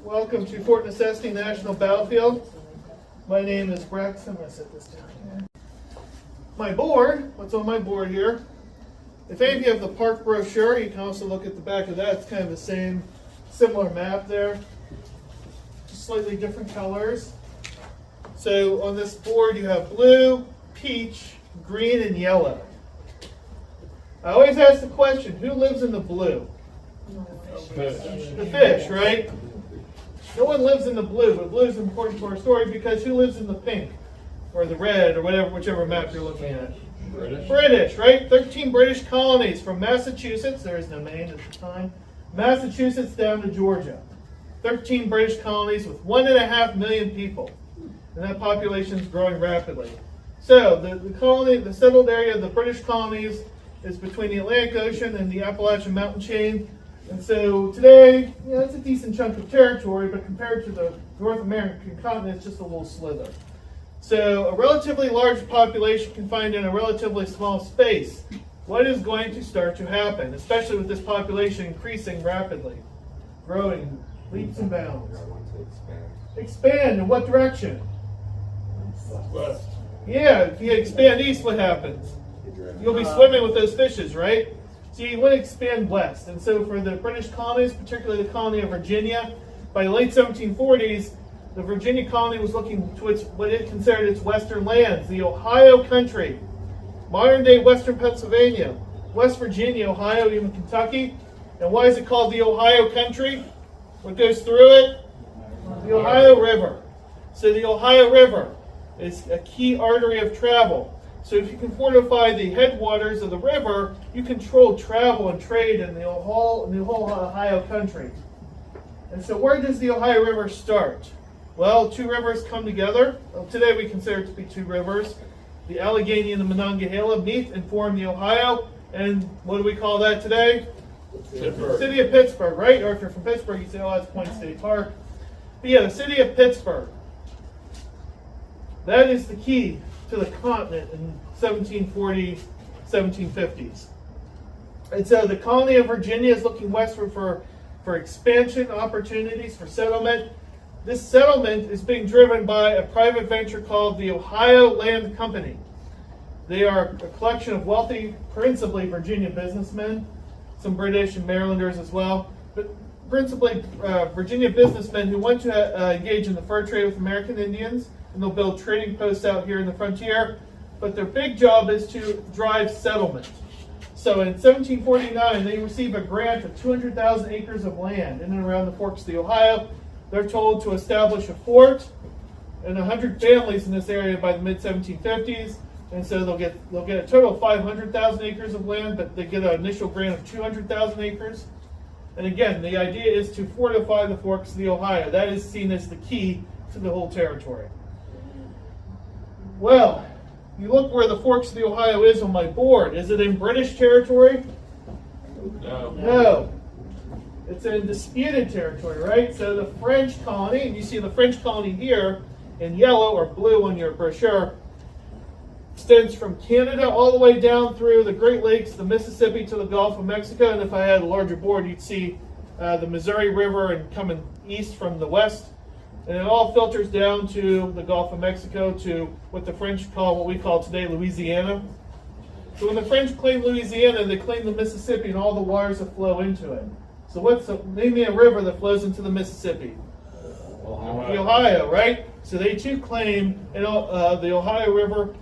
Welcome to Fort Necessity National Battlefield. My name is Rex. I'm going to set this down here. My board, what's on my board here? If any of you have the park brochure, you can also look at the back of that. It's kind of the same, similar map there. Just slightly different colors. So on this board you have blue, peach, green, and yellow. I always ask the question, who lives in the blue? The fish, right? No one lives in the blue, but blue is important to our story because who lives in the pink or the red or whatever, whichever map you're looking at? British, right? 13 British colonies from Massachusetts, there is no Maine at the time, Massachusetts down to Georgia. 13 British colonies with 1.5 million people. And that population is growing rapidly. So the settled area of the British colonies is between the Atlantic Ocean and the Appalachian mountain chain. And so today, it's a decent chunk of territory, but compared to the North American continent, it's just a little slither. So a relatively large population confined in a relatively small space. What is going to start to happen, especially with this population increasing rapidly, growing leaps and bounds? Expand in what direction? West. Yeah, if you expand east, what happens? You'll be swimming with those fishes, right? So you want to expand west. And so for the British colonies, particularly the colony of Virginia, by the late 1740s, the Virginia colony was looking to what it considered its western lands, the Ohio country, modern-day western Pennsylvania, West Virginia, Ohio, even Kentucky. And why is it called the Ohio country? What goes through it? The Ohio River. So the Ohio River is a key artery of travel. So if you can fortify the headwaters of the river, you control travel and trade in the whole Ohio country. And so where does the Ohio River start? Well, two rivers come together. Well, today we consider it to be two rivers. The Allegheny and the Monongahela meet and form the Ohio. And what do we call that today? Pittsburgh. City of Pittsburgh, right? Or if you're from Pittsburgh, you say, oh, that's Point State Park. But yeah, the city of Pittsburgh. That is the key to the continent in 1740s, 1750s. And so the colony of Virginia is looking westward for expansion opportunities, for settlement. This settlement is being driven by a private venture called the Ohio Land Company. They are a collection of wealthy, principally Virginia businessmen, some British and Marylanders as well, but principally Virginia businessmen who want to engage in the fur trade with American Indians. And they'll build trading posts out here in the frontier. But their big job is to drive settlement. So in 1749, they receive a grant of 200,000 acres of land in and around the forks of the Ohio. They're told to establish a fort and 100 families in this area by the mid-1750s. And so they'll get a total of 500,000 acres of land, but they get an initial grant of 200,000 acres. And again, the idea is to fortify the forks of the Ohio. That is seen as the key to the whole territory. Well, you look where the forks of the Ohio is on my board. Is it in British territory? No. No. It's in disputed territory, right? So the French colony, and you see the French colony here in yellow or blue on your brochure, extends from Canada all the way down through the Great Lakes, the Mississippi to the Gulf of Mexico. And if I had a larger board, you'd see the Missouri River and coming east from the west. And it all filters down to the Gulf of Mexico to what the French call, what we call today, Louisiana. So when the French claim Louisiana, they claim the Mississippi and all the waters that flow into it. So name me a river that flows into the Mississippi? Ohio. The Ohio, right? So they too claim the Ohio River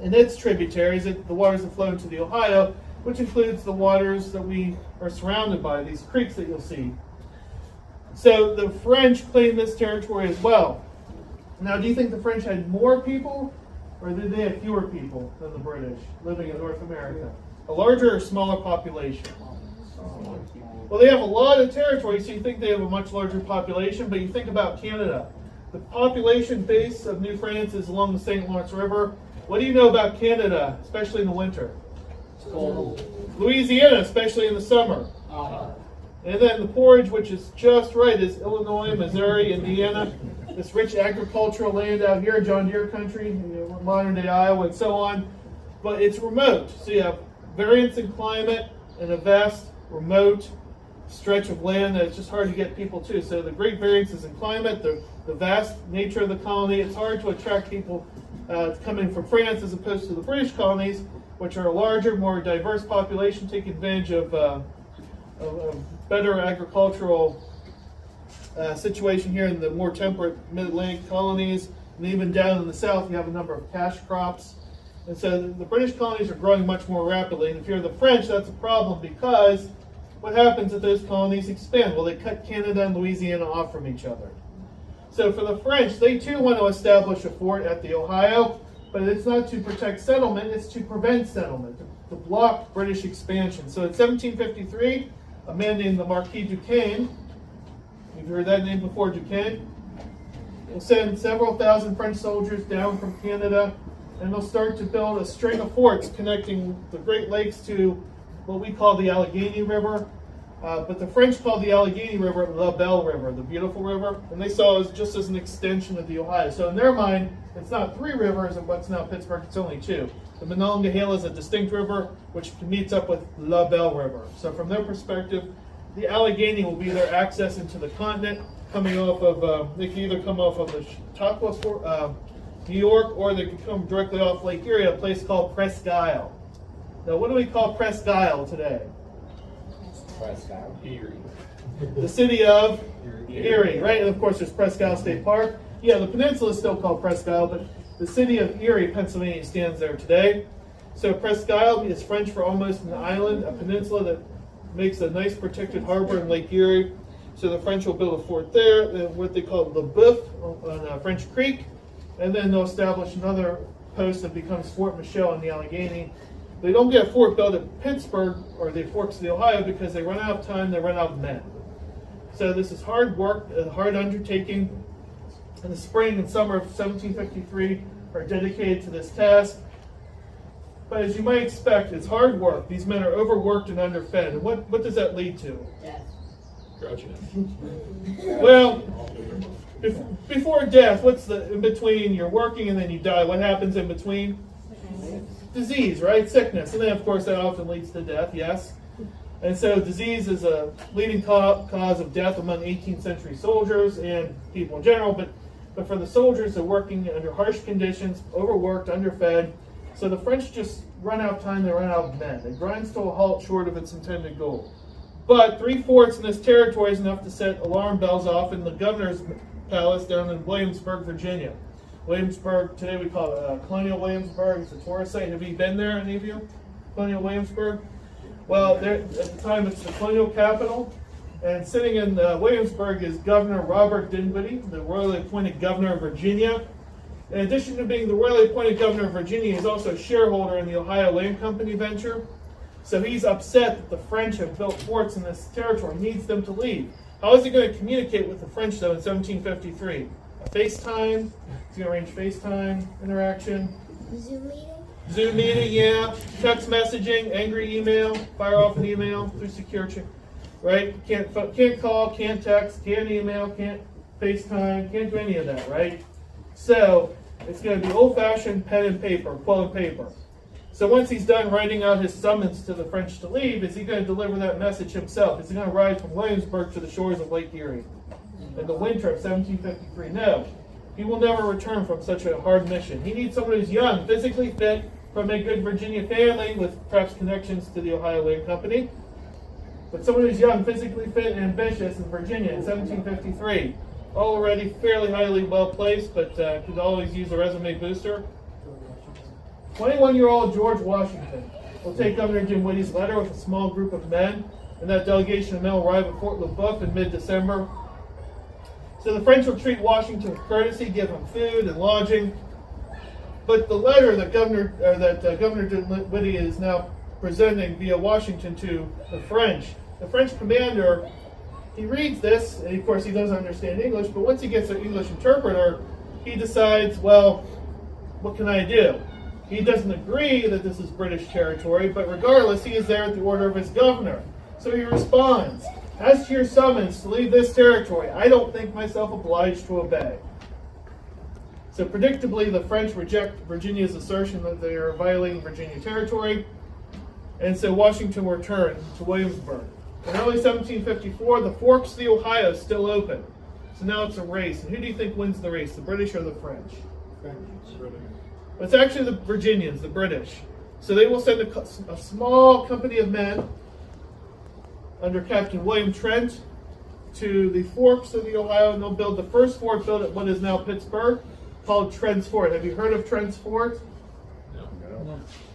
and its tributaries, the waters that flow into the Ohio, which includes the waters that we are surrounded by, these creeks that you'll see. So the French claimed this territory as well. Now, do you think the French had more people, or did they have fewer people than the British living in North America? A larger or smaller population? Well, they have a lot of territory, so you think they have a much larger population, but you think about Canada. The population base of New France is along the St. Lawrence River. What do you know about Canada, especially in the winter? Louisiana, especially in the summer. And then the porridge, which is just right, is Illinois, Missouri, Indiana. This rich agricultural land out here, John Deere country, modern-day Iowa, and so on. But it's remote. So you have variance in climate and a vast, remote stretch of land that it's just hard to get people to. So the great variances in climate, the vast nature of the colony, it's hard to attract people coming from France as opposed to the British colonies, which are a larger, more diverse population, take advantage of better agricultural situation here in the more temperate mid-Atlantic colonies. And even down in the south, you have a number of cash crops. And so the British colonies are growing much more rapidly. And if you're the French, that's a problem, because what happens if those colonies expand? Well, they cut Canada and Louisiana off from each other. So for the French, they too want to establish a fort at the Ohio, but it's not to protect settlement, it's to prevent settlement, to block British expansion. So in 1753, a man named the Marquis Duquesne, you've heard that name before, Duquesne, will send several thousand French soldiers down from Canada, and they'll start to build a string of forts connecting the Great Lakes to what we call the Allegheny River. But the French called the Allegheny River La Belle River, the beautiful river, and they saw it just as an extension of the Ohio. So in their mind, it's not three rivers in what's now Pittsburgh, it's only two. The Monongahela is a distinct river, which meets up with La Belle River. So from their perspective, the Allegheny will be their access into the continent, coming off of, they can either come off of the Chautauqua, New York, or they can come directly off Lake Erie, a place called Presque Isle. Now, what do we call Presque Isle today? Presque Isle. Erie. The city of Erie, right? And of course, there's Presque Isle State Park. Yeah, the peninsula is still called Presque Isle, but the city of Erie, Pennsylvania, stands there today. So Presque Isle is French for almost an island, a peninsula that makes a nice protected harbor in Lake Erie. So the French will build a fort there, what they call Le Boeuf on French Creek, and then they'll establish another post that becomes Fort Michel in the Allegheny. They don't get a fort built at Pittsburgh or the forks of the Ohio because they run out of time, they run out of men. So this is hard work, a hard undertaking. And the spring and summer of 1753 are dedicated to this task. But as you might expect, it's hard work. These men are overworked and underfed. And what does that lead to? Death. Grouchiness. Well, before death, what's the in between? You're working and then you die. What happens in between? Disease, right? Sickness. And then, of course, that often leads to death, yes. And so disease is a leading cause of death among 18th century soldiers and people in general. But for the soldiers, they're working under harsh conditions, overworked, underfed. So the French just run out of time, they run out of men. It grinds to a halt short of its intended goal. But 3 forts in this territory is enough to set alarm bells off in the governor's palace down in Williamsburg, Virginia. Williamsburg, today we call it Colonial Williamsburg. It's a tourist site. Have you been there, any of you? Colonial Williamsburg? Well, there, at the time it's the colonial capital. And sitting in Williamsburg is Governor Robert Dinwiddie, the royally appointed governor of Virginia. In addition to being the royally appointed governor of Virginia, he's also a shareholder in the Ohio Land Company venture. So he's upset that the French have built forts in this territory. He needs them to leave. How is he going to communicate with the French, though, in 1753? A FaceTime? He's going to arrange FaceTime interaction. Zoom meeting? Zoom meeting, yeah. Text messaging, angry email, fire off an email through security, right? Can't call, can't text, can't email, can't FaceTime, can't do any of that, right? So it's going to be old-fashioned pen and paper, quill and paper. So once he's done writing out his summons to the French to leave, is he going to deliver that message himself? Is he going to ride from Williamsburg to the shores of Lake Erie in the winter of 1753? No. He will never return from such a hard mission. He needs someone who's young, physically fit, from a good Virginia family with perhaps connections to the Ohio Land Company. But someone who's young, physically fit, and ambitious in Virginia in 1753. Already fairly highly well placed, but could always use a resume booster. 21-year-old George Washington will take Governor Dinwiddie's letter with a small group of men, and that delegation of men will arrive at Fort Le Boeuf in mid-December. So the French will treat Washington with courtesy, give him food and lodging. But the letter that Governor Dinwiddie is now presenting via Washington to the French commander, he reads this, and of course he doesn't understand English, but once he gets an English interpreter, he decides, well, what can I do? He doesn't agree that this is British territory, but regardless, he is there at the order of his governor. So he responds, as to your summons to leave this territory, I don't think myself obliged to obey. So predictably, the French reject Virginia's assertion that they are violating Virginia territory, and so Washington will return to Williamsburg. In early 1754, the forks of the Ohio is still open. So now it's a race. And who do you think wins the race, the British or the French? It's actually the Virginians, the British. So they will send a small company of men under Captain William Trent to the forks of the Ohio, and they'll build the first fort built at what is now Pittsburgh, called Trent's Fort. Have you heard of Trent's Fort? No.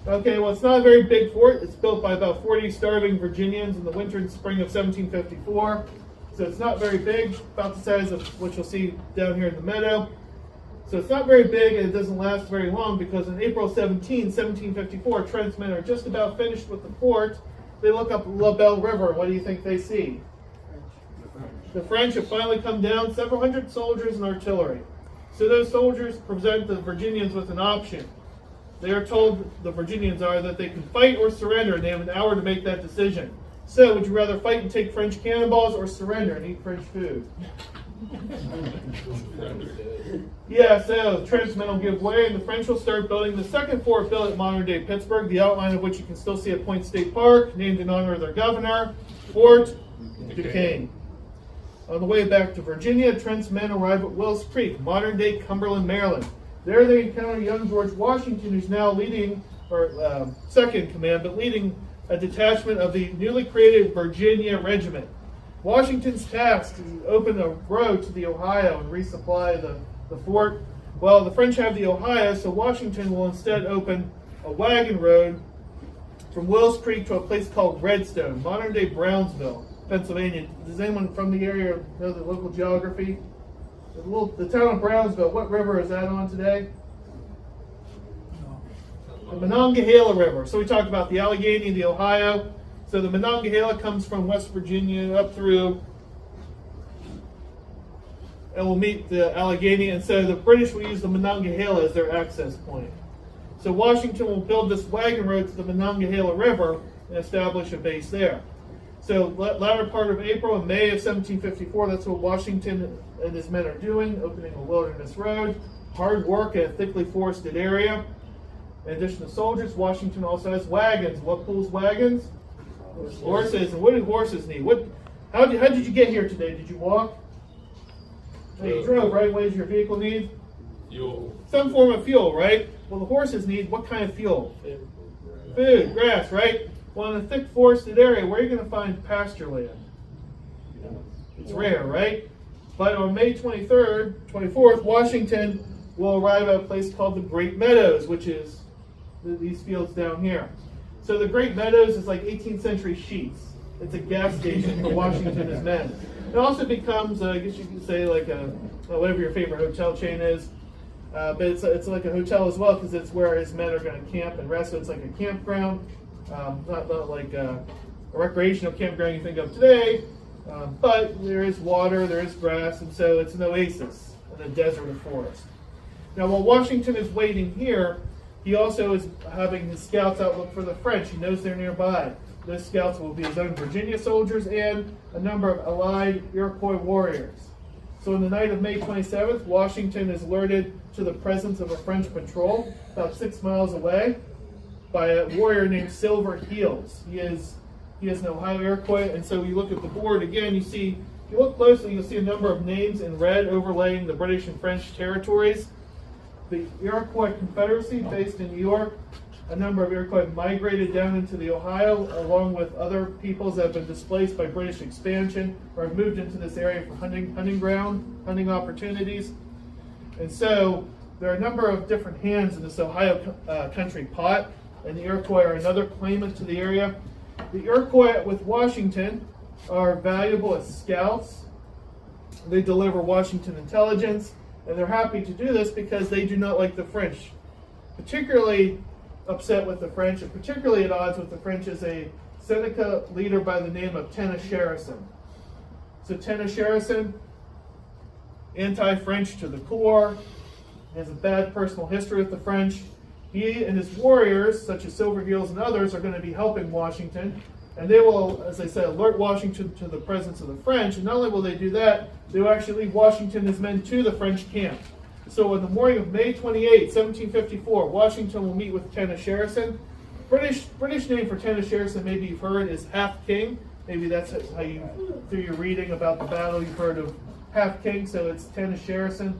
Okay, well, it's not a very big fort. It's built by about 40 starving Virginians in the winter and spring of 1754. So it's not very big, about the size of what you'll see down here in the Meadow. So it's not very big, and it doesn't last very long, because on April 17, 1754, Trent's men are just about finished with the fort. They look up La Belle River. What do you think they see? The French have finally come down, several hundred soldiers and artillery. So those soldiers present the Virginians with an option. They are told, the Virginians are, that they can fight or surrender, and they have an hour to make that decision. So, would you rather fight and take French cannonballs or surrender and eat French food? Yeah, so Trent's men will give way, and the French will start building the second fort built at modern-day Pittsburgh, the outline of which you can still see at Point State Park, named in honor of their governor, Fort Duquesne. On the way back to Virginia, Trent's men arrive at Wills Creek, modern-day Cumberland, Maryland. There they encounter young George Washington, who's now leading, or second in command, but leading a detachment of the newly created Virginia Regiment. Washington's task is to open a road to the Ohio and resupply the fort. Well, the French have the Ohio, so Washington will instead open a wagon road from Wills Creek to a place called Redstone, modern-day Brownsville, Pennsylvania. Does anyone from the area know the local geography? The town of Brownsville, what river is that on today? The Monongahela River. So we talked about the Allegheny, the Ohio. So the Monongahela comes from West Virginia up through, and will meet the Allegheny. And so the British will use the Monongahela as their access point. So Washington will build this wagon road to the Monongahela River and establish a base there. So latter part of April and May of 1754, that's what Washington and his men are doing, opening a wilderness road. Hard work in a thickly forested area. In addition to soldiers, Washington also has wagons. What pulls wagons? Horses. And what do horses need? How did you get here today? Did you walk? No, you drove, right? What does your vehicle need? Fuel. Some form of fuel, right? Well, the horses need what kind of fuel? Food, grass, right? Well, in a thick forested area, where are you going to find pasture land? It's rare, right? But on May 23rd, 24th, Washington will arrive at a place called the Great Meadows, which is these fields down here. So the Great Meadows is like 18th century Sheets. It's a gas station for Washington and his men. It also becomes, I guess you could say, like whatever your favorite hotel chain is. But it's like a hotel as well, because it's where his men are going to camp and rest. So it's like a campground, not like a recreational campground you think of today. But there is water, there is grass, and so it's an oasis in a desert or forest. Now, while Washington is waiting here, he also is having his scouts out look for the French. He knows they're nearby. Those scouts will be his own Virginia soldiers and a number of allied Iroquois warriors. So on the night of May 27th, Washington is alerted to the presence of a French patrol about 6 miles away by a warrior named Silver Heels. He is an Ohio Iroquois, and so you look at the board again, if you look closely, you'll see a number of names in red overlaying the British and French territories. The Iroquois Confederacy, based in New York, a number of Iroquois migrated down into the Ohio, along with other peoples that have been displaced by British expansion or have moved into this area for hunting opportunities. And so there are a number of different hands in this Ohio country pot, and the Iroquois are another claimant to the area. The Iroquois with Washington are valuable as scouts. They deliver Washington intelligence, and they're happy to do this because they do not like the French. Particularly upset with the French, and particularly at odds with the French, is a Seneca leader by the name of Tenasharison. So Tenasharison, anti-French to the core, has a bad personal history with the French. He and his warriors, such as Silver Heels and others, are going to be helping Washington. And they will, as I said, alert Washington to the presence of the French. And not only will they do that, they will actually lead Washington and his men to the French camp. So on the morning of May 28, 1754, Washington will meet with Tenasharison. British name for Tenasharison, maybe you've heard, is Half King. Maybe that's how you, through your reading about the battle, you've heard of Half King, so it's Tenasharison.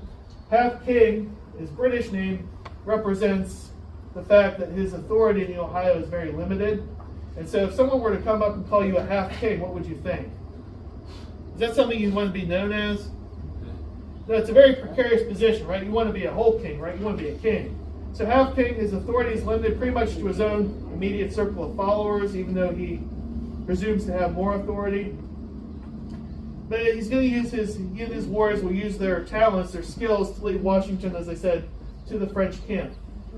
Half King, his British name, represents the fact that his authority in Ohio is very limited. And so if someone were to come up and call you a half king, what would you think? Is that something you want to be known as? No, it's a very precarious position, right? You want to be a whole king, right? You want to be a king. So half king, his authority is limited pretty much to his own immediate circle of followers, even though he presumes to have more authority. But he's going to use his warriors will use their talents, their skills to lead Washington, as I said, to the French camp.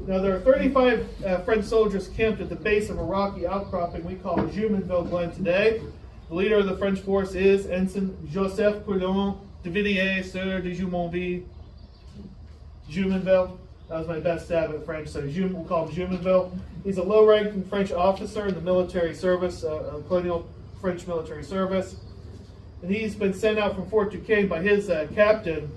Now there are 35 French soldiers camped at the base of a rocky outcropping we call Jumonville Glen today. The leader of the French force is Ensign Joseph Coulon de Villiers, Sieur de Jumonville. Jumonville. That was my best stab at French, so we'll call him Jumonville. He's a low-ranking French officer in the military service, colonial French military service. And he's been sent out from Fort Duquesne by his captain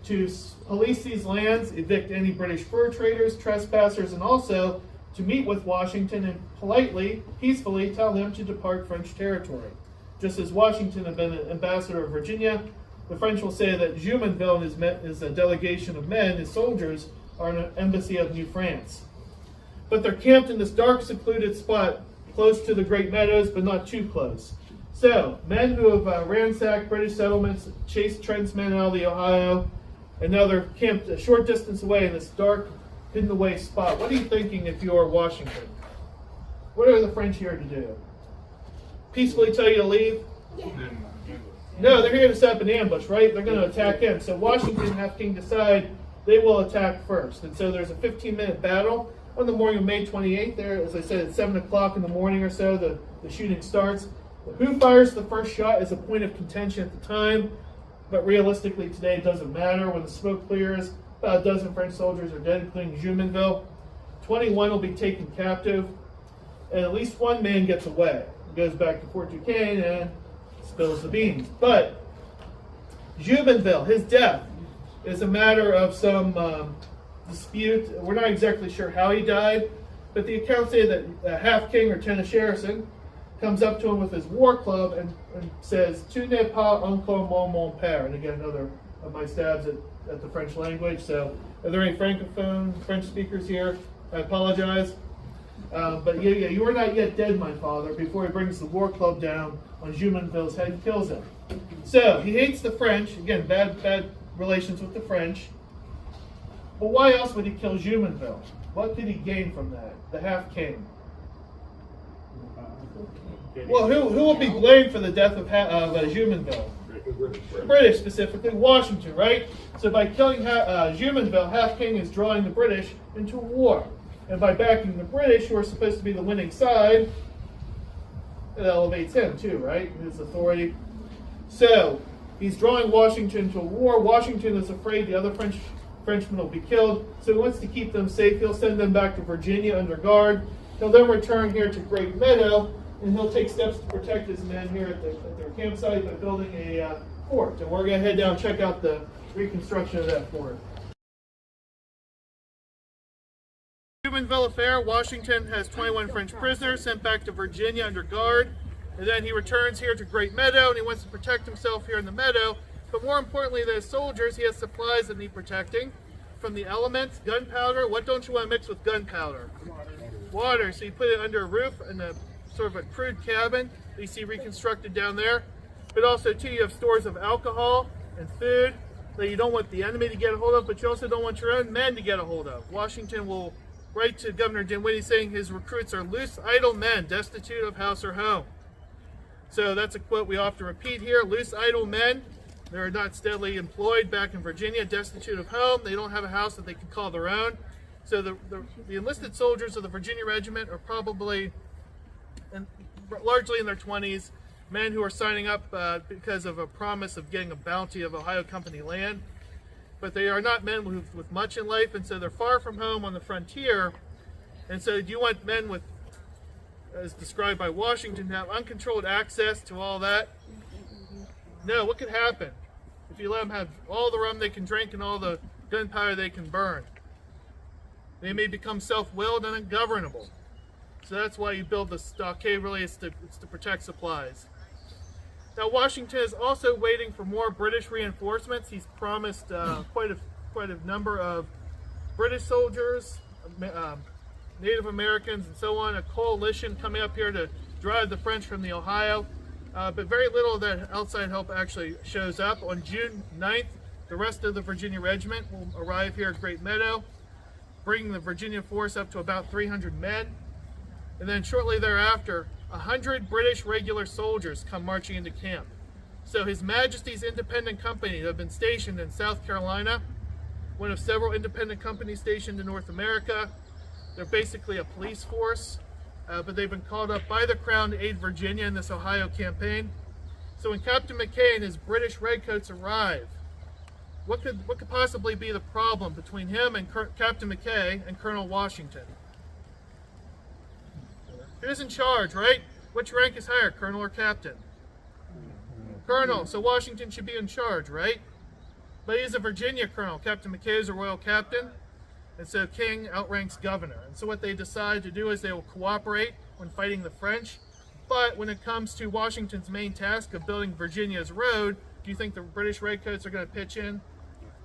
to police these lands, evict any British fur traders, trespassers, and also to meet with Washington and politely, peacefully tell him to depart French territory. Just as Washington had been an ambassador of Virginia, the French will say that Jumonville and his delegation of men, his soldiers, are an embassy of New France. But they're camped in this dark, secluded spot close to the Great Meadows, but not too close. So, men who have ransacked British settlements, chased Trenchmen out of the Ohio, and now they're camped a short distance away in this dark, hidden away spot. What are you thinking if you're Washington? What are the French here to do? Peacefully tell you to leave? No, they're here to set up an ambush, right? They're going to attack him. So Washington, Half King, decide they will attack first. And so there's a 15-minute battle on the morning of May 28th. There, as I said, at 7 o'clock in the morning or so, the shooting starts. Who fires the first shot is a point of contention at the time, but realistically today it doesn't matter. When the smoke clears, about a dozen French soldiers are dead, including Jumonville. 21 will be taken captive, and at least one man gets away. He goes back to Fort Duquesne and spills the beans. But Jumonville, his death, is a matter of some dispute. We're not exactly sure how he died, but the accounts say that Half King, or Tenasharison, comes up to him with his war club and says, "Tu n'es pas encore mon père." And again, another of my stabs at the French language. So, are there any Francophone French speakers here? I apologize. But yeah, you are not yet dead, my father, before he brings the war club down on Jumonville's head and kills him. So, he hates the French. Again, bad relations with the French. But why else would he kill Jumonville? What did he gain from that? The Half King. Well, who will be blamed for the death of Jumonville? The British, specifically Washington, right? So by killing Jumonville, Half King is drawing the British into war. And by backing the British, who are supposed to be the winning side, it elevates him too, right? His authority. So he's drawing Washington to a war. Washington is afraid the other Frenchmen will be killed, so he wants to keep them safe. He'll send them back to Virginia under guard. He'll then return here to Great Meadow, and he'll take steps to protect his men here at their campsite by building a fort. And we're going to head down and check out the reconstruction of that fort. Jumonville affair. Washington has 21 French prisoners sent back to Virginia under guard. And then he returns here to Great Meadow, and he wants to protect himself here in the meadow. But more importantly than his soldiers, he has supplies that need protecting from the elements. Gunpowder. What don't you want to mix with gunpowder? Water. So you put it under a roof in a sort of a crude cabin that you see reconstructed down there. But also, too, you have stores of alcohol and food that you don't want the enemy to get a hold of, but you also don't want your own men to get a hold of. Washington will write to Governor Dinwiddie saying his recruits are loose, idle men, destitute of house or home. So that's a quote we often repeat here. Loose, idle men. They're not steadily employed back in Virginia, destitute of home. They don't have a house that they can call their own. So the enlisted soldiers of the Virginia Regiment are probably largely in their 20s, men who are signing up because of a promise of getting a bounty of Ohio Company land. But they are not men with much in life, and so they're far from home on the frontier. And so do you want men with, as described by Washington, to have uncontrolled access to all that? No, what could happen if you let them have all the rum they can drink and all the gunpowder they can burn? They may become self-willed and ungovernable. So that's why you build the stockade, really, it's to protect supplies. Now Washington is also waiting for more British reinforcements. He's promised quite a number of British soldiers, Native Americans, and so on, a coalition coming up here to drive the French from the Ohio. But very little of that outside help actually shows up. On June 9th, the rest of the Virginia Regiment will arrive here at Great Meadow, bringing the Virginia force up to about 300 men. And then shortly thereafter, 100 British regular soldiers come marching into camp. So His Majesty's Independent Company have been stationed in South Carolina, one of several independent companies stationed in North America. They're basically a police force, but they've been called up by the Crown to aid Virginia in this Ohio campaign. So when Captain McKay and his British Redcoats arrive, what could possibly be the problem between him and Captain McKay and Colonel Washington? Who's in charge, right? Which rank is higher, Colonel or Captain? Colonel, so Washington should be in charge, right? But he's a Virginia colonel. Captain McKay is a royal captain, and so King outranks governor. And so what they decide to do is they will cooperate when fighting the French. But when it comes to Washington's main task of building Virginia's road, do you think the British Redcoats are going to pitch in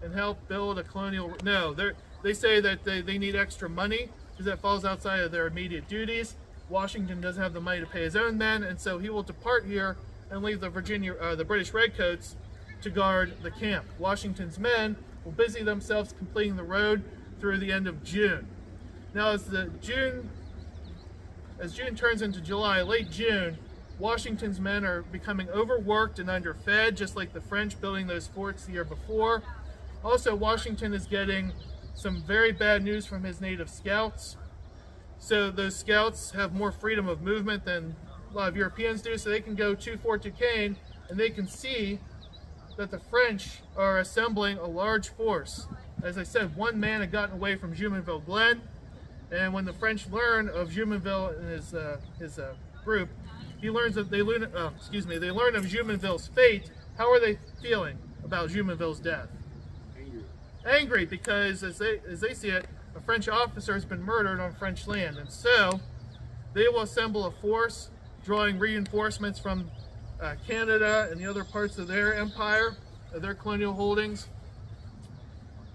and help build a colonial? No, they say that they need extra money because that falls outside of their immediate duties. Washington doesn't have the money to pay his own men, and so he will depart here and leave the British Redcoats to guard the camp. Washington's men will busy themselves completing the road through the end of June. Now, as June turns into July, late June, Washington's men are becoming overworked and underfed, just like the French building those forts the year before. Also, Washington is getting some very bad news from his native scouts. So those scouts have more freedom of movement than a lot of Europeans do, so they can go to Fort Duquesne and they can see that the French are assembling a large force. As I said, one man had gotten away from Jumonville Glen, and when the French learn of Jumonville and his group, they learn of Jumonville's fate. How are they feeling about Jumonville's death? Angry, because as they see it, a French officer has been murdered on French land, and so they will assemble a force, drawing reinforcements from Canada and the other parts of their empire, of their colonial holdings.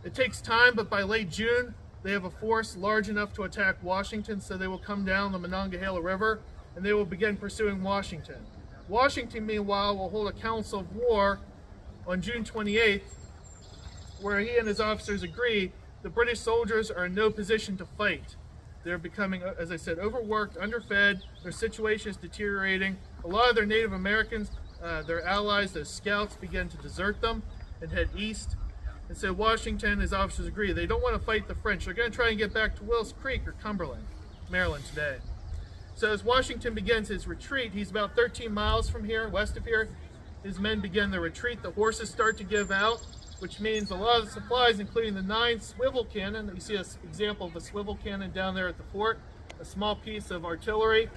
It takes time, but by late June, they have a force large enough to attack Washington, so they will come down the Monongahela River and they will begin pursuing Washington. Washington, meanwhile, will hold a council of war on June 28th, where he and his officers agree the British soldiers are in no position to fight. They're becoming, as I said, overworked, underfed, their situation is deteriorating. A lot of their Native Americans, their allies, the scouts, begin to desert them and head east. And so Washington and his officers agree they don't want to fight the French. They're going to try and get back to Wills Creek or Cumberland, Maryland today. So as Washington begins his retreat, he's about 13 miles from here, west of here. His men begin their retreat. The horses start to give out, which means a lot of the supplies, including the 9 swivel cannon. You see an example of a swivel cannon down there at the fort, a small piece of artillery.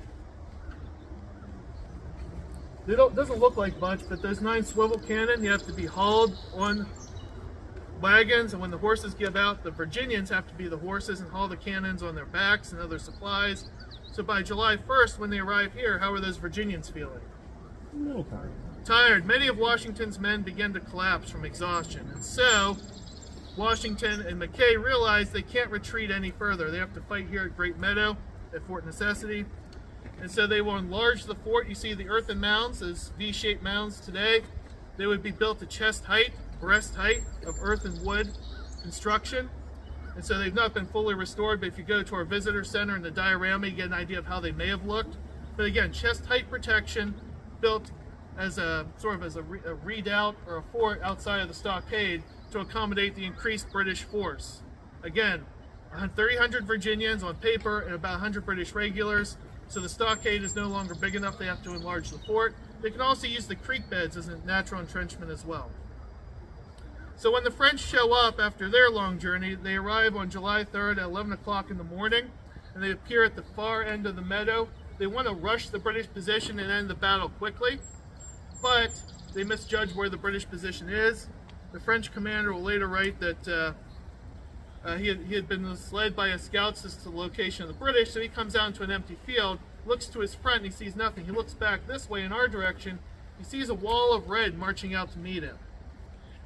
It doesn't look like much, but those 9 swivel cannon, you have to be hauled on wagons, and when the horses give out, the Virginians have to be the horses and haul the cannons on their backs and other supplies. So by July 1st, when they arrive here, how are those Virginians feeling? A little tired. Tired. Many of Washington's men begin to collapse from exhaustion. And so Washington and McKay realize they can't retreat any further. They have to fight here at Great Meadow at Fort Necessity. And so they will enlarge the fort. You see the earthen mounds, those V-shaped mounds today. They would be built to chest height, breast height of earth and wood construction. And so they've not been fully restored, but if you go to our visitor center in the diorama, you get an idea of how they may have looked. But again, chest height protection built as a sort of as a redoubt or a fort outside of the stockade to accommodate the increased British force. Again, 300 Virginians on paper and about 100 British regulars. So the stockade is no longer big enough. They have to enlarge the fort. They can also use the creek beds as a natural entrenchment as well. So when the French show up after their long journey, they arrive on July 3rd at 11 o'clock in the morning, and they appear at the far end of the meadow. They want to rush the British position and end the battle quickly, but they misjudge where the British position is. The French commander will later write that He had been misled by his scouts as to the location of the British, so he comes out into an empty field, looks to his front, and he sees nothing. He looks back this way in our direction. He sees a wall of red marching out to meet him.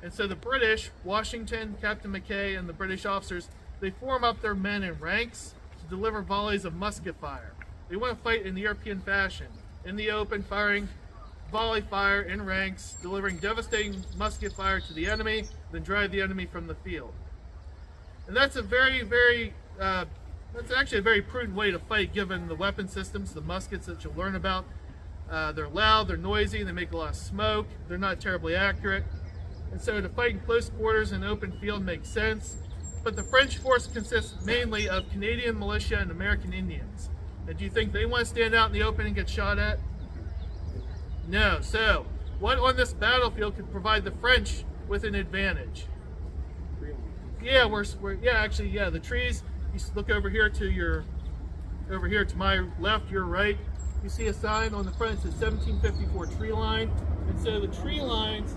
And so the British, Washington, Captain Mackay, and the British officers, they form up their men in ranks to deliver volleys of musket fire. They want to fight in the European fashion, in the open, firing volley fire in ranks, delivering devastating musket fire to the enemy, then drive the enemy from the field. And that's a that's actually a very prudent way to fight, given the weapon systems, the muskets that you'll learn about. They're loud, they're noisy, they make a lot of smoke, they're not terribly accurate. And so to fight in close quarters in an open field makes sense. But the French force consists mainly of Canadian militia and American Indians. And do you think they want to stand out in the open and get shot at? No. So, what on this battlefield could provide the French with an advantage? Yeah, the trees. You look over here to my left, your right. You see a sign on the front that says 1754 tree line. And so the tree lines,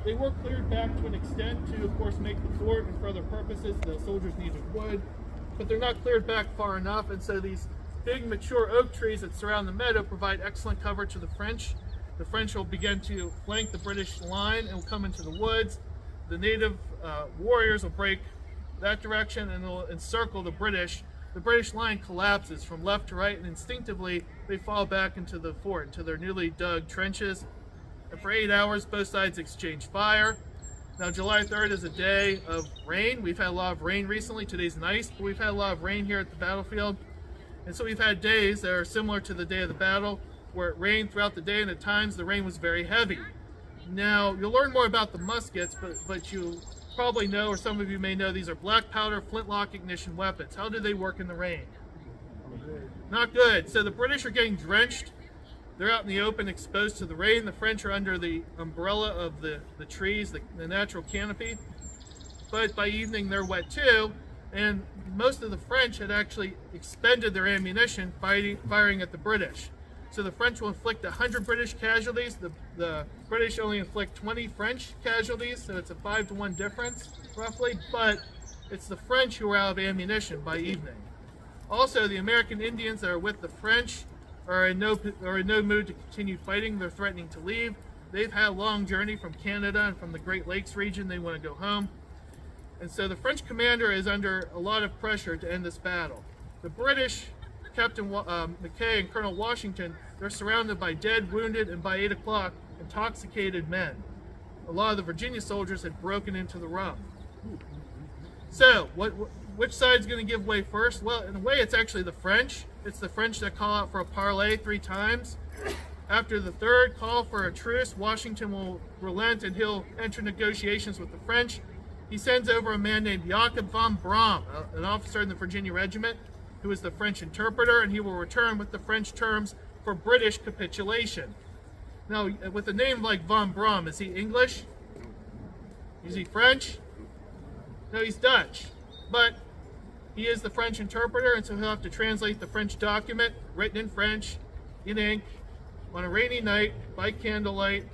they were cleared back to an extent to, of course, make the fort and for other purposes. The soldiers needed wood, but they're not cleared back far enough. And so these big mature oak trees that surround the meadow provide excellent cover to the French. The French will begin to flank the British line and will come into the woods. The native warriors will break that direction and they'll encircle the British. The British line collapses from left to right, and instinctively they fall back into the fort, into their newly dug trenches. And for 8 hours, both sides exchange fire. Now, July 3rd is a day of rain. We've had a lot of rain recently. Today's nice, but we've had a lot of rain here at the battlefield. And so we've had days that are similar to the day of the battle, where it rained throughout the day, and at times the rain was very heavy. Now, you'll learn more about the muskets, but you probably know, or some of you may know, these are black powder flintlock ignition weapons. How do they work in the rain? Not good. So the British are getting drenched. They're out in the open, exposed to the rain. The French are under the umbrella of the trees, the natural canopy. But by evening, they're wet too. And most of the French had actually expended their ammunition firing at the British. So the French will inflict 100 British casualties. The British only inflict 20 French casualties, so it's a 5-to-1 difference, roughly. But it's the French who are out of ammunition by evening. Also, the American Indians that are with the French are in no mood to continue fighting. They're threatening to leave. They've had a long journey from Canada and from the Great Lakes region. They want to go home. And so the French commander is under a lot of pressure to end this battle. The British, Captain Mackay and Colonel Washington, they're surrounded by dead, wounded, and by 8 o'clock, intoxicated men. A lot of the Virginia soldiers had broken into the rout. So, which side's going to give way first? Well, in a way, it's actually the French. It's the French that call out for a parley 3 times. After the third call for a truce, Washington will relent and he'll enter negotiations with the French. He sends over a man named Jacob von Braun, an officer in the Virginia Regiment, who is the French interpreter, and he will return with the French terms for British capitulation. Now, with a name like von Braun, is he English? Is he French? No, he's Dutch. But he is the French interpreter, and so he'll have to translate the French document, written in French, in ink, on a rainy night, by candlelight.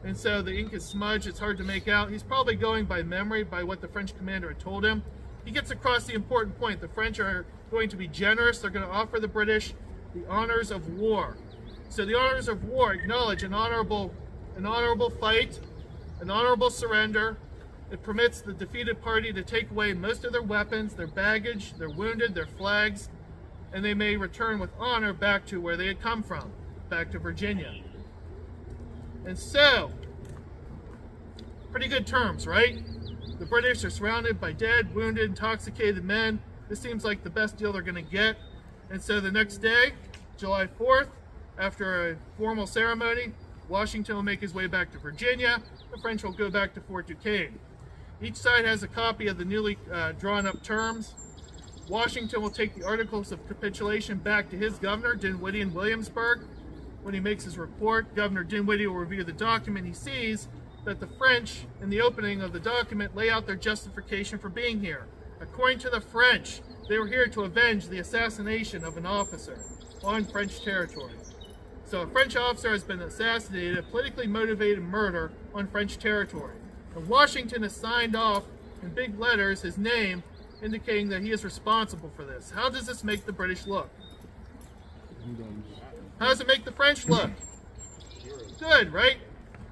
And so the ink is smudged, it's hard to make out. He's probably going by memory, by what the French commander had told him. He gets across the important point. The French are going to be generous. They're going to offer the British the honors of war. So the honors of war acknowledge an honorable fight, an honorable surrender. It permits the defeated party to take away most of their weapons, their baggage, their wounded, their flags, and they may return with honor back to where they had come from, back to Virginia. And so, pretty good terms, right? The British are surrounded by dead, wounded, intoxicated men. This seems like the best deal they're going to get. And so the next day, July 4th, after a formal ceremony, Washington will make his way back to Virginia. The French will go back to Fort Duquesne. Each side has a copy of the newly drawn up terms. Washington will take the articles of capitulation back to his governor, Dinwiddie, in Williamsburg. When he makes his report, Governor Dinwiddie will review the document. He sees that the French, in the opening of the document, lay out their justification for being here. According to the French, they were here to avenge the assassination of an officer on French territory. So a French officer has been assassinated, a politically motivated murder on French territory. And Washington has signed off in big letters his name, indicating that he is responsible for this. How does this make the British look? How does it make the French look? Good, right?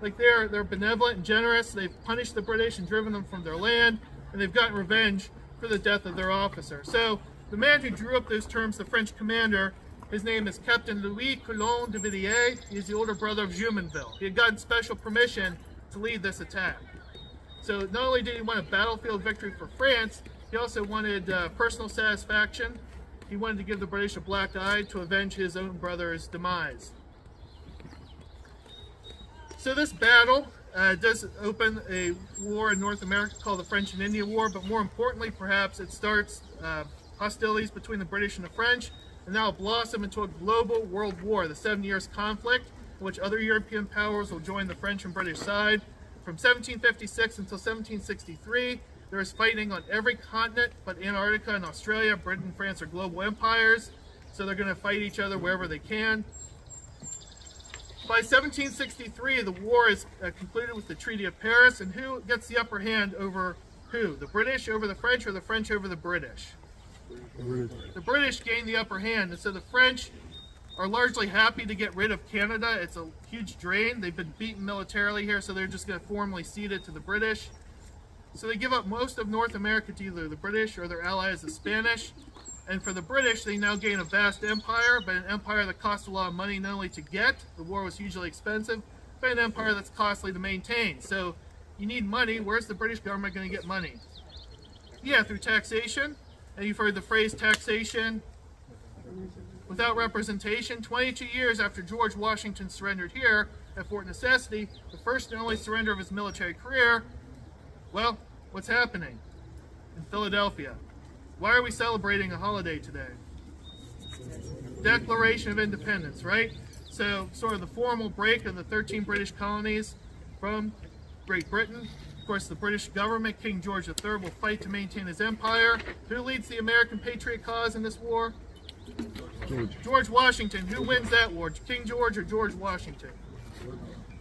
Like they're benevolent and generous. They've punished the British and driven them from their land, and they've gotten revenge for the death of their officer. So the man who drew up those terms, the French commander, his name is Captain Louis Coulon de Villiers. He's the older brother of Jumonville. He had gotten special permission to lead this attack. So not only did he want a battlefield victory for France, he also wanted personal satisfaction. He wanted to give the British a black eye to avenge his own brother's demise. So this battle does open a war in North America called the French and Indian War, but more importantly, perhaps, it starts hostilities between the British and the French, and now blossom into a global world war, the 7 Years' conflict, in which other European powers will join the French and British side. From 1756 until 1763, there is fighting on every continent but Antarctica and Australia. Britain and France are global empires, so they're going to fight each other wherever they can. By 1763, the war is concluded with the Treaty of Paris, and who gets the upper hand over who? The British over the French, or the French over the British? The British gain the upper hand, and so the French are largely happy to get rid of Canada. It's a huge drain. They've been beaten militarily here, so they're just going to formally cede it to the British. So they give up most of North America to either the British or their allies, the Spanish. And for the British, they now gain a vast empire, but an empire that costs a lot of money not only to get, the war was hugely expensive, but an empire that's costly to maintain. So you need money. Where's the British government going to get money? Yeah, through taxation. And you've heard the phrase taxation without representation. 22 years after George Washington surrendered here at Fort Necessity, the first and only surrender of his military career, well, what's happening in Philadelphia? Why are we celebrating a holiday today? Declaration of Independence, right? So sort of the formal break of the 13 British colonies from Great Britain. Of course, the British government, King George III, will fight to maintain his empire. Who leads the American patriot cause in this war? George Washington. Who wins that war? King George or George Washington?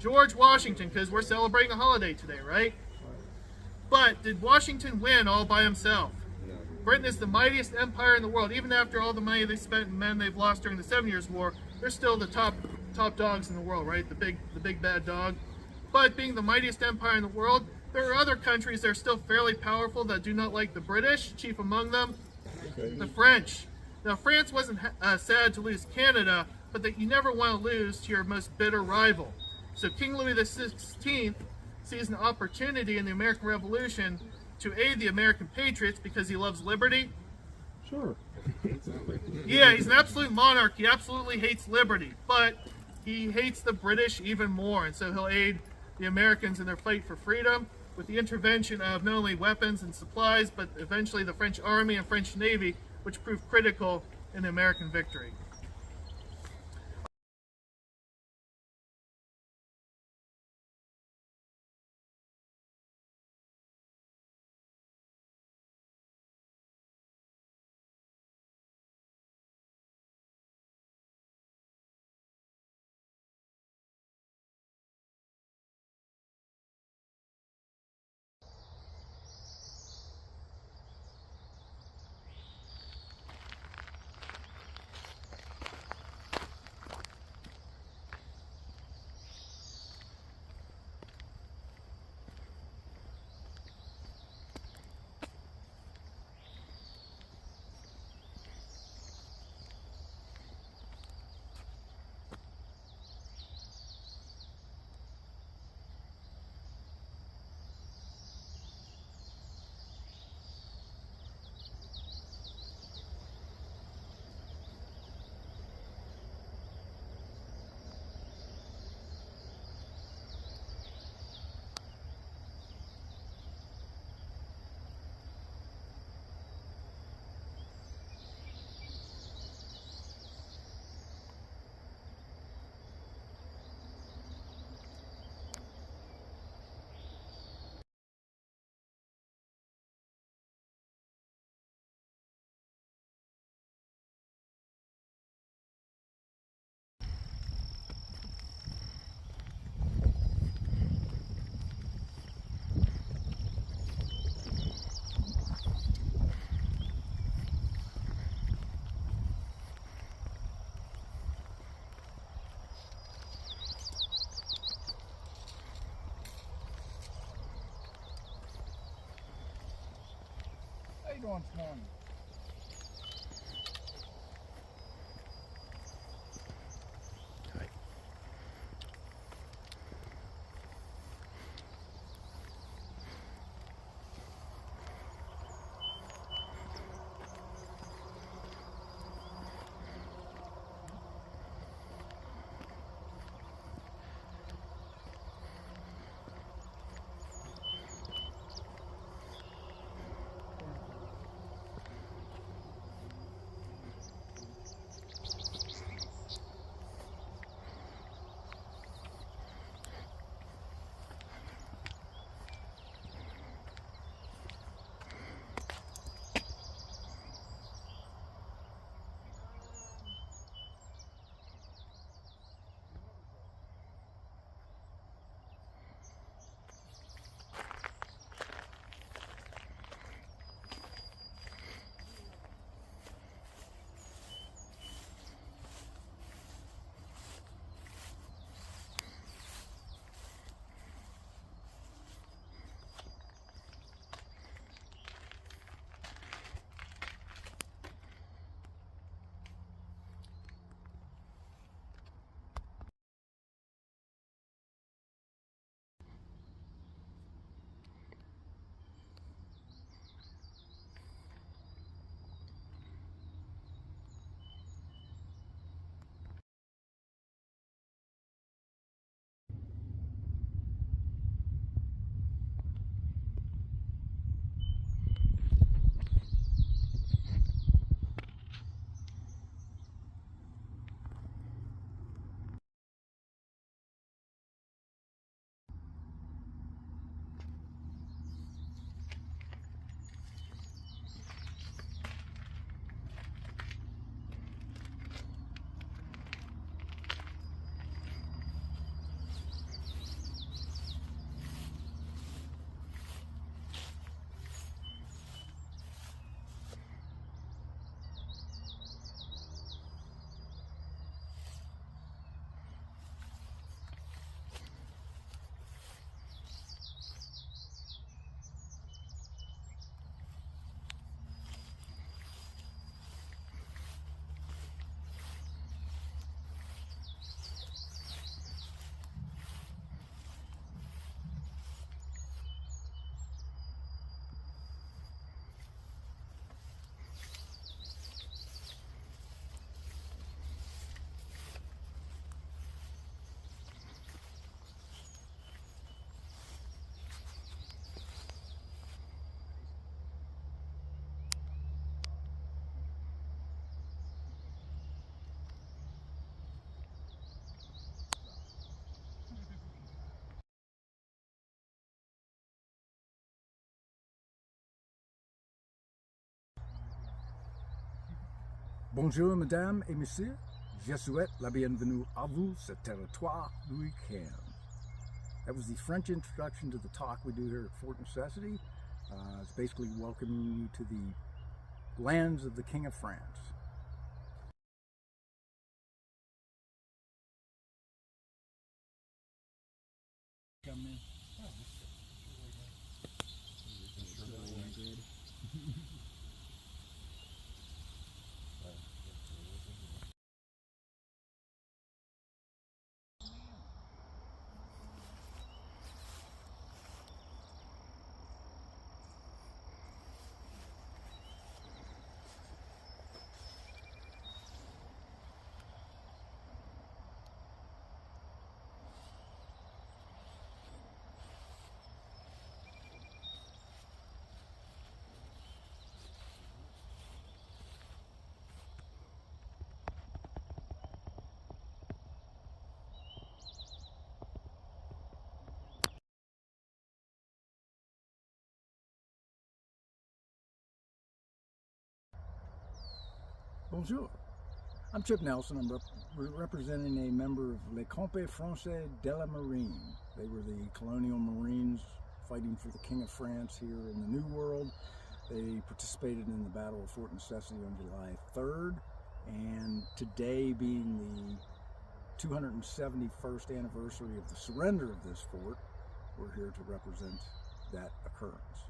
George Washington, because we're celebrating a holiday today, right? But did Washington win all by himself? Britain is the mightiest empire in the world. Even after all the money they spent and men they've lost during the 7 Years' War, they're still the top dogs in the world, right? The big bad dog. But being the mightiest empire in the world, there are other countries that are still fairly powerful that do not like the British. Chief among them, the French. Now, France wasn't sad to lose Canada, but that you never want to lose to your most bitter rival. So King Louis XVI sees an opportunity in the American Revolution to aid the American patriots because he loves liberty. Sure. Yeah, he's an absolute monarch. He absolutely hates liberty, but he hates the British even more, and so he'll aid the Americans in their fight for freedom with the intervention of not only weapons and supplies, but eventually the French army and French navy, which proved critical in the American victory. you doing this morning? Bonjour, mesdames et messieurs. Je souhaite la bienvenue à vous sur territoire week-end. That was the French introduction to the talk we do here at Fort Necessity. It's basically welcoming you to the lands of the King of France. Come in. Bonjour. I'm Chip Nelson. I'm representing a member of Les Comptes Français de la Marine. They were the colonial Marines fighting for the King of France here in the New World. They participated in the Battle of Fort Necessity on July 3rd, and today being the 271st anniversary of the surrender of this fort, we're here to represent that occurrence.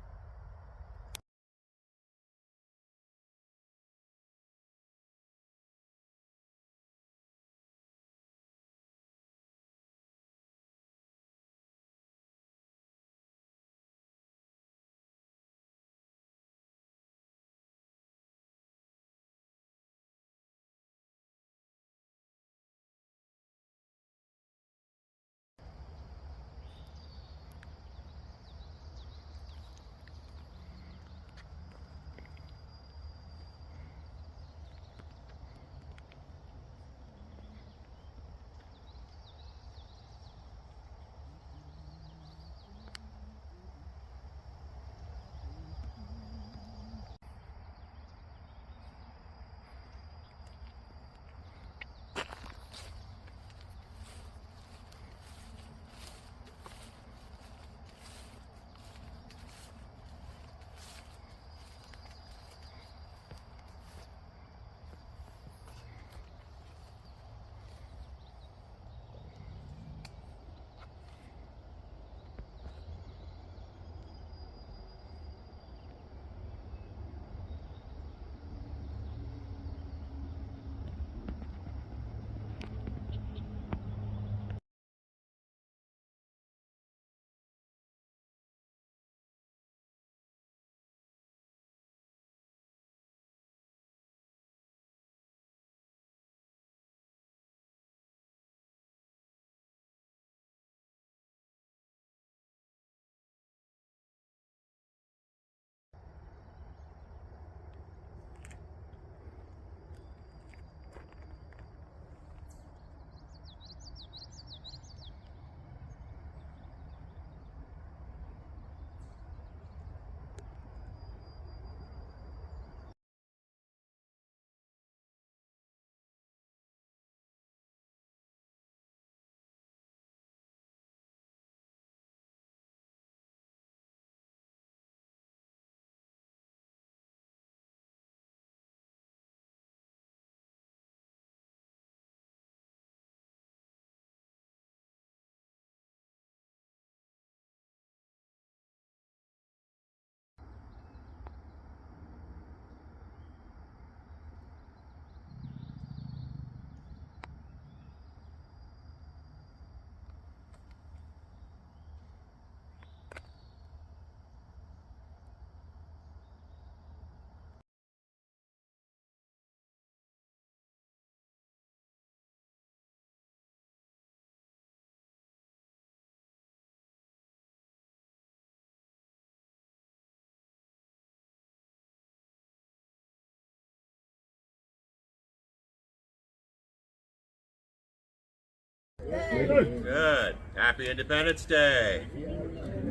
Good. Happy Independence Day.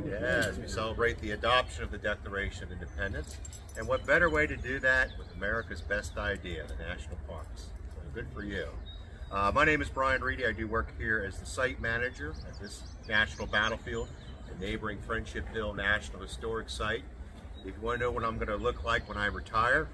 Yes, we celebrate the adoption of the Declaration of Independence. And what better way to do that with America's best idea, the national parks. So good for you. My name is Brian Reedy. I do work here as the site manager at this national battlefield, the neighboring Friendship Hill National Historic Site. If you want to know what I'm going to look like when I retire,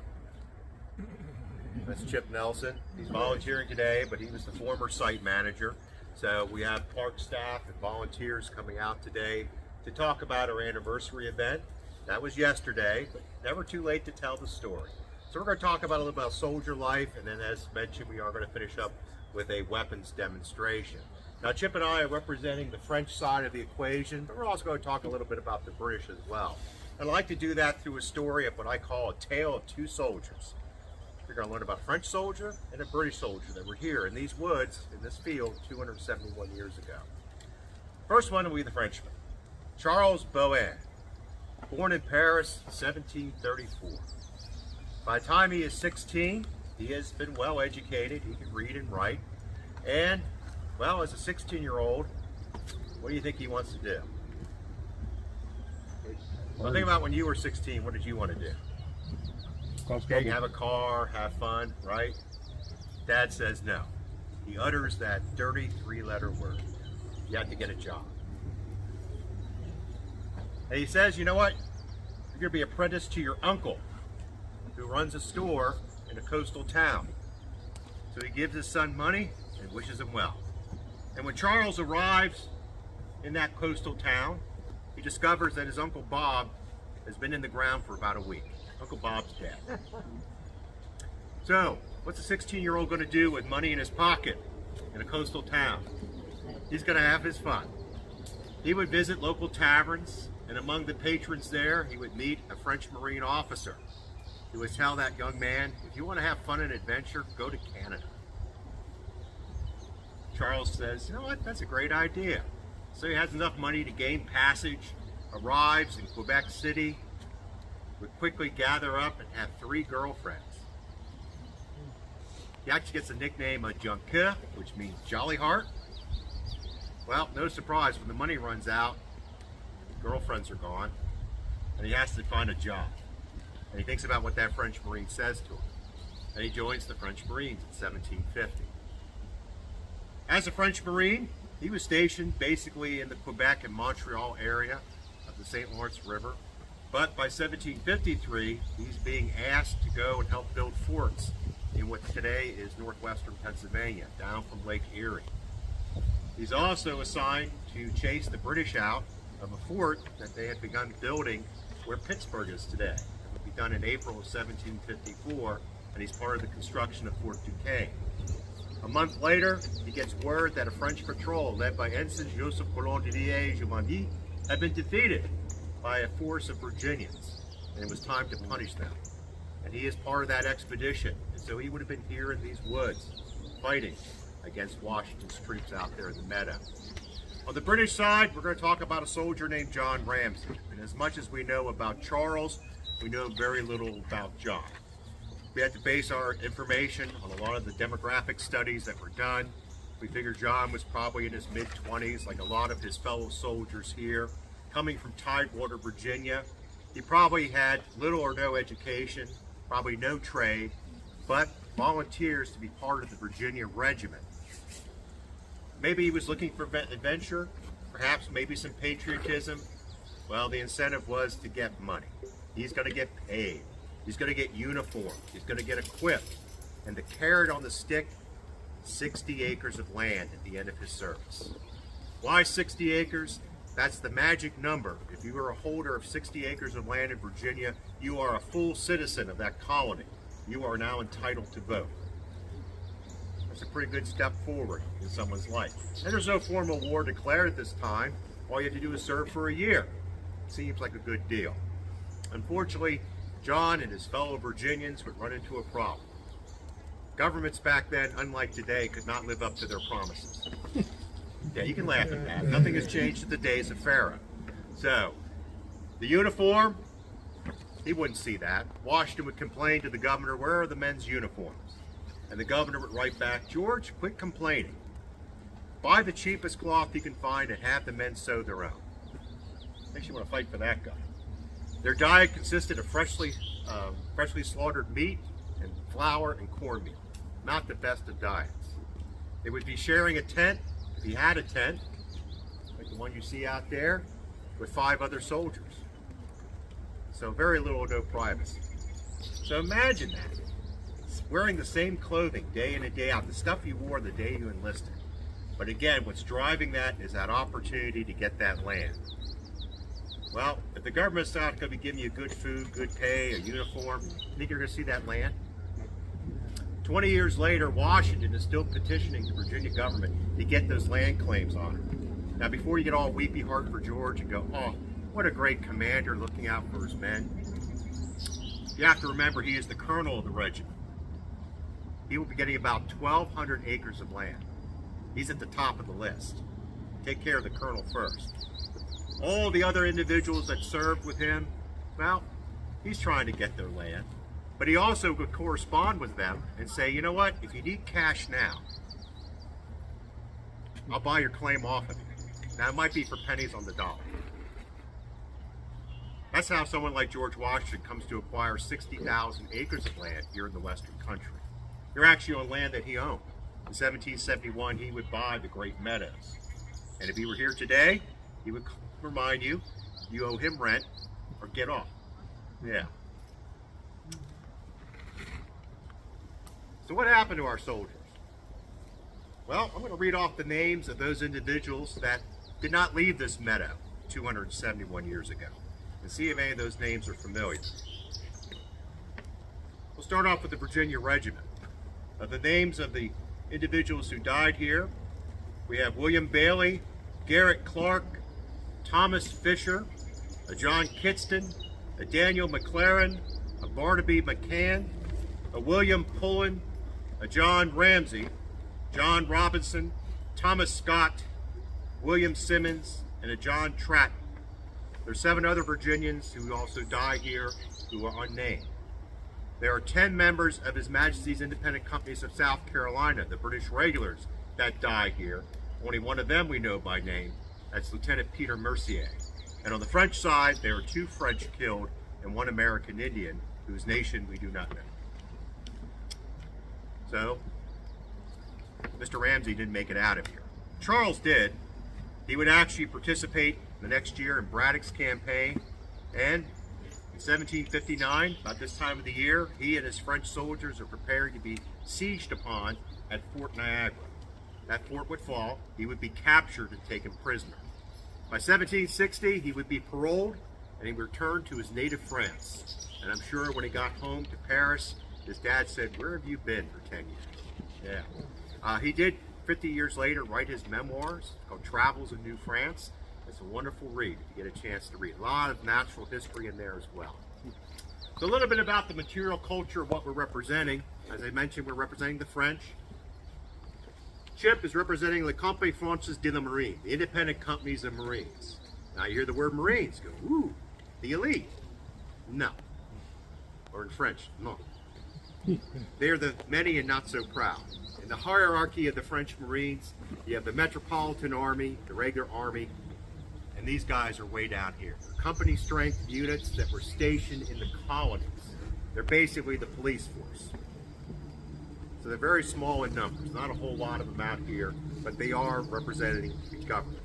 that's Chip Nelson. He's volunteering today, but he was the former site manager. So we have park staff and volunteers coming out today to talk about our anniversary event. That was yesterday, but never too late to tell the story. So we're going to talk about a little about soldier life, and then as mentioned, we are going to finish up with a weapons demonstration. Now Chip and I are representing the French side of the equation, but we're also going to talk a little bit about the British as well. I'd like to do that through a story of what I call a tale of two soldiers. We're going to learn about a French soldier and a British soldier that were here in these woods, in this field, 271 years ago. First one will be the Frenchman, Charles Boën, born in Paris, 1734. By the time he is 16, he has been well educated. He can read and write. And, well, as a 16-year-old, what do you think he wants to do? Well, think about when you were 16, what did you want to do? Okay, have a car, have fun, right? Dad says no. He utters that dirty three-letter word. You have to get a job. And he says, you know what? You're going to be apprenticed to your uncle, who runs a store in a coastal town. So he gives his son money and wishes him well. And when Charles arrives in that coastal town, he discovers that his Uncle Bob has been in the ground for about a week. Uncle Bob's dead. So, what's a 16-year-old going to do with money in his pocket in a coastal town? He's going to have his fun. He would visit local taverns, and among the patrons there, he would meet a French Marine officer who would tell that young man, if you want to have fun and adventure, go to Canada. Charles says, you know what, that's a great idea. So he has enough money to gain passage, arrives in Quebec City, would quickly gather up and have 3 girlfriends. He actually gets the nickname of Jonqueur, which means Jolly Heart. Well, no surprise, when the money runs out, the girlfriends are gone, and he has to find a job. And he thinks about what that French Marine says to him. And he joins the French Marines in 1750. As a French Marine, he was stationed basically in the Quebec and Montreal area of the St. Lawrence River. But by 1753, he's being asked to go and help build forts in what today is northwestern Pennsylvania, down from Lake Erie. He's also assigned to chase the British out of a fort that they had begun building where Pittsburgh is today. It would be done in April of 1754, and he's part of the construction of Fort Duquesne. A month later, he gets word that a French patrol led by Ensign Joseph Coulon de Liège had been defeated by a force of Virginians, and it was time to punish them. And he is part of that expedition, and so he would have been here in these woods, fighting against Washington's troops out there in the Meadow. On the British side, we're going to talk about a soldier named John Ramsay, and as much as we know about Charles, we know very little about John. We had to base our information on a lot of the demographic studies that were done. We figured John was probably in his mid-20s, like a lot of his fellow soldiers here, coming from Tidewater, Virginia. He probably had little or no education, probably no trade, but volunteers to be part of the Virginia Regiment. Maybe he was looking for adventure, perhaps maybe some patriotism. Well, the incentive was to get money. He's going to get paid. He's going to get uniformed. He's going to get equipped. And the carrot on the stick, 60 acres of land at the end of his service. Why 60 acres? That's the magic number. If you are a holder of 60 acres of land in Virginia, you are a full citizen of that colony. You are now entitled to vote. That's a pretty good step forward in someone's life. And there's no formal war declared at this time. All you have to do is serve for a year. Seems like a good deal. Unfortunately, John and his fellow Virginians would run into a problem. Governments back then, unlike today, could not live up to their promises. Yeah, you can laugh at that. Nothing has changed at the days of Pharaoh. So, the uniform, he wouldn't see that. Washington would complain to the governor, where are the men's uniforms? And the governor would write back, George, quit complaining. buy the cheapest cloth you can find and have the men sew their own. Makes you want to fight for that guy. Their diet consisted of freshly slaughtered meat and flour and cornmeal. Not the best of diets. They would be sharing a tent, if he had a tent, like the one you see out there, with 5 other soldiers. So very little or no privacy. So imagine that. Wearing the same clothing day in and day out, the stuff you wore the day you enlisted. But again, what's driving that is that opportunity to get that land. Well, if the government's not going to be giving you good food, good pay, a uniform, you think you're going to see that land? 20 years later, Washington is still petitioning the Virginia government to get those land claims on it. Now, before you get all weepy heart for George and go, oh, what a great commander looking out for his men, you have to remember he is the colonel of the regiment. He will be getting about 1,200 acres of land. He's at the top of the list. Take care of the colonel first. All the other individuals that served with him, well, he's trying to get their land. But he also would correspond with them and say, you know what, if you need cash now, I'll buy your claim off of you. Now, it might be for pennies on the dollar. That's how someone like George Washington comes to acquire 60,000 acres of land here in the Western country. They're actually on land that he owned. In 1771, he would buy the Great Meadows. And if he were here today, he would remind you, you owe him rent or get off. Yeah. So what happened to our soldiers? Well, I'm going to read off the names of those individuals that did not leave this meadow 271 years ago, and see if any of those names are familiar. We'll start off with the Virginia Regiment. Of the names of the individuals who died here, we have William Bailey, Garrett Clark, Thomas Fisher, a John Kitston, a Daniel McLaren, a Barnaby McCann, a William Pullen, a John Ramsey, John Robinson, Thomas Scott, William Simmons, and a John Tratton. There are 7 other Virginians who also died here who are unnamed. There are 10 members of His Majesty's Independent Companies of South Carolina, the British regulars, that died here. Only one of them we know by name. That's Lieutenant Peter Mercier. And on the French side, there are 2 French killed and 1 American Indian, whose nation we do not know. So, Mr. Ramsey didn't make it out of here. Charles did. He would actually participate the next year in Braddock's campaign, and in 1759, about this time of the year, he and his French soldiers are preparing to be sieged upon at Fort Niagara. That fort would fall, he would be captured and taken prisoner. By 1760, he would be paroled and he would return to his native France. And I'm sure when he got home to Paris, his dad said, "Where have you been for 10 years?" Yeah. He did, 50 years later, write his memoirs called Travels in New France. It's a wonderful read if you get a chance to read. A lot of natural history in there as well. So a little bit about the material culture of what we're representing. As I mentioned, we're representing the French. Chip is representing Les Compagnies Françaises de la Marine, the independent companies of Marines. Now you hear the word Marines, go, ooh, the elite. No. Or in French, no. They're the many and not so proud. In the hierarchy of the French Marines, you have the Metropolitan Army, the regular army, and these guys are way down here. They're company strength units that were stationed in the colonies. They're basically the police force. So they're very small in numbers, not a whole lot of them out here, but they are representing the government.